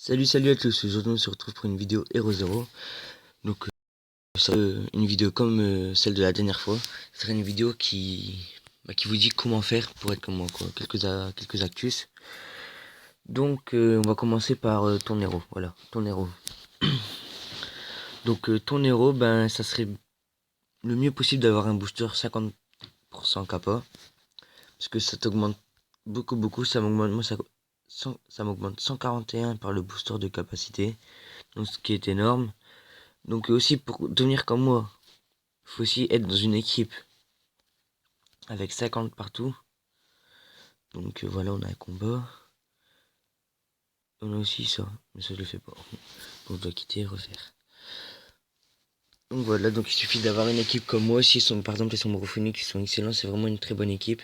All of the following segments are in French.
Salut à tous, aujourd'hui on se retrouve pour une vidéo Hero Zero. Donc une vidéo comme celle de la dernière fois. Ce serait une vidéo qui vous dit comment faire pour être comme moi, quoi. Quelques actus. Donc on va commencer par ton héros. Voilà, ton héros. Donc ton héros, ben ça serait le mieux possible d'avoir un booster 50% kappa. Parce que ça t'augmente beaucoup, ça m'augmente, moi ça m'augmente 141 par le booster de capacité. Donc ce qui est énorme. Donc aussi pour devenir comme moi, il faut aussi être dans une équipe avec 50 partout. Donc voilà, on a un combat. On a aussi ça, mais ça je le fais pas. Donc je dois quitter et refaire. Donc voilà, donc il suffit d'avoir une équipe comme moi aussi. Par exemple les sombrofoniques qui sont excellents, c'est vraiment une très bonne équipe.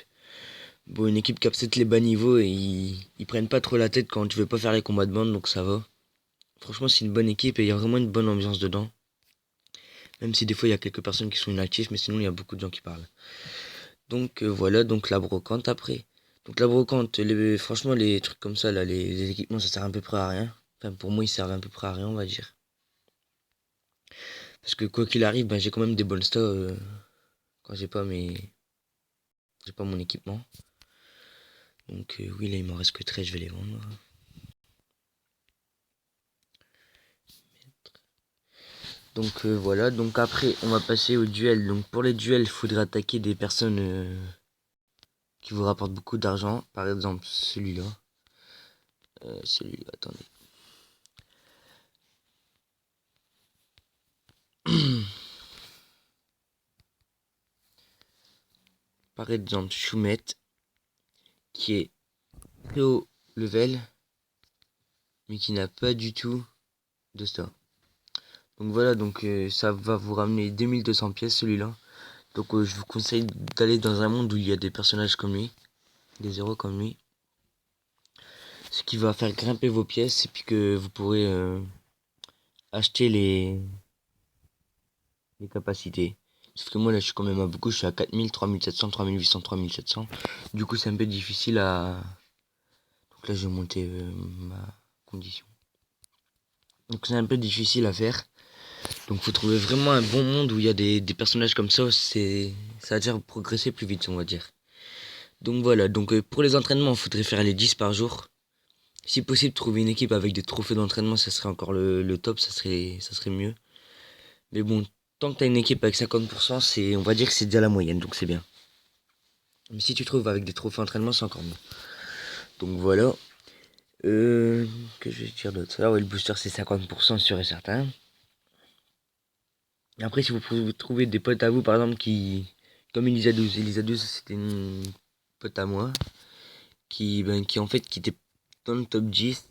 Bon, une équipe qui accepte les bas niveaux et ils prennent pas trop la tête quand tu veux pas faire les combats de bande, donc ça va. Franchement c'est une bonne équipe et il y a vraiment une bonne ambiance dedans. Même si des fois il y a quelques personnes qui sont inactives, mais sinon il y a beaucoup de gens qui parlent. Donc voilà, donc la brocante après. Donc la brocante, franchement les trucs comme ça, là, les équipements, ça sert à peu près à rien. Enfin pour moi ils servent à peu près à rien on va dire. Parce que quoi qu'il arrive, ben, j'ai quand même des bonnes stats quand j'ai pas mon équipement. Donc oui là il m'en reste que 13, je vais les vendre. Donc voilà, donc après on va passer au duel. Donc pour les duels, il faudrait attaquer des personnes qui vous rapportent beaucoup d'argent. Par exemple celui-là. Celui-là, attendez. Par exemple Choumette, qui est très haut level, mais qui n'a pas du tout de ça. Donc voilà, donc ça va vous ramener 2200 pièces celui-là. Donc je vous conseille d'aller dans un monde où il y a des personnages comme lui, des héros comme lui. Ce qui va faire grimper vos pièces et puis que vous pourrez acheter les capacités. Sauf que moi là je suis quand même à beaucoup, je suis à 4000, 3700, 3800, 3700. Du coup c'est un peu difficile à... Donc là je vais monter ma condition. Donc c'est un peu difficile à faire. Donc faut trouver vraiment un bon monde où il y a des personnages comme ça, ça va dire progresser plus vite on va dire. Donc voilà, donc pour les entraînements, il faudrait faire les 10 par jour. Si possible, trouver une équipe avec des trophées d'entraînement, ça serait encore le top, ça serait mieux. Mais bon, tant que tu as une équipe avec 50%, on va dire que c'est déjà la moyenne, donc c'est bien. Mais si tu trouves avec des trophées d'entraînement, c'est encore mieux. Donc voilà. Que je vais dire d'autre? Ah ouais, le booster c'est 50% sûr et certain. Après, si vous pouvez trouver des potes à vous, par exemple, comme Elisa 12. Elisa 12, c'était une pote à moi. Qui en fait, qui était dans le top 10.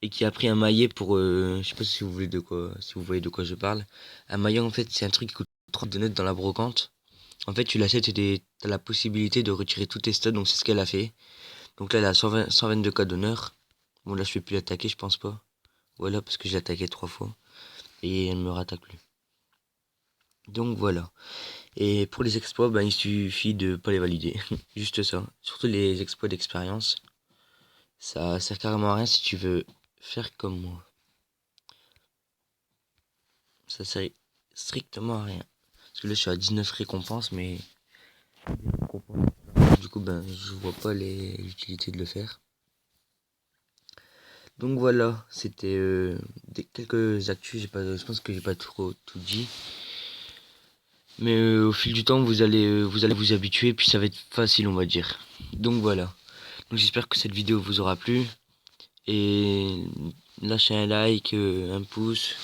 Et qui a pris un maillet pour... je sais pas si vous voyez de quoi je parle. Un maillet, en fait, c'est un truc qui coûte 30 de net dans la brocante. En fait, tu l'achètes et t'as la possibilité de retirer tous tes stats, donc c'est ce qu'elle a fait. Donc là, elle a 122 cas d'honneur. Bon, là, je vais plus l'attaquer, je pense pas. Voilà, parce que je l'ai attaqué 3 fois. Et elle me rattaque plus. Donc voilà. Et pour les exploits, ben, il suffit de pas les valider. Juste ça. Surtout les exploits d'expérience. Ça sert carrément à rien si tu veux faire comme moi. Ça sert strictement à rien. Parce que là, je suis à 19 récompenses, mais... Du coup, ben, je vois pas l'utilité de le faire. Donc voilà, c'était quelques actus. Je pense que j'ai pas trop tout dit. Mais au fil du temps, vous allez vous habituer, puis ça va être facile, on va dire. Donc voilà. Donc j'espère que cette vidéo vous aura plu. Et lâchez un like, un pouce.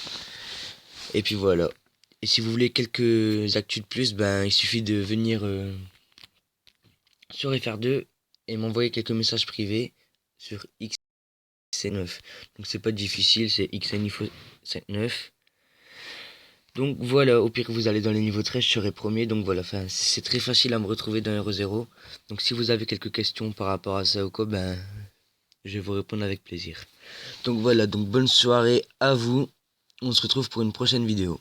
Et puis voilà. Et si vous voulez quelques actus de plus, ben il suffit de venir sur FR2 et m'envoyer quelques messages privés sur XN9. Donc c'est pas difficile, c'est XNIFO79. Donc voilà, au pire vous allez dans les niveaux 13, je serai premier. Donc voilà, enfin, c'est très facile à me retrouver dans Hero Zero. Donc si vous avez quelques questions par rapport à ça ou quoi, ben je vais vous répondre avec plaisir. Donc voilà, donc bonne soirée à vous. On se retrouve pour une prochaine vidéo.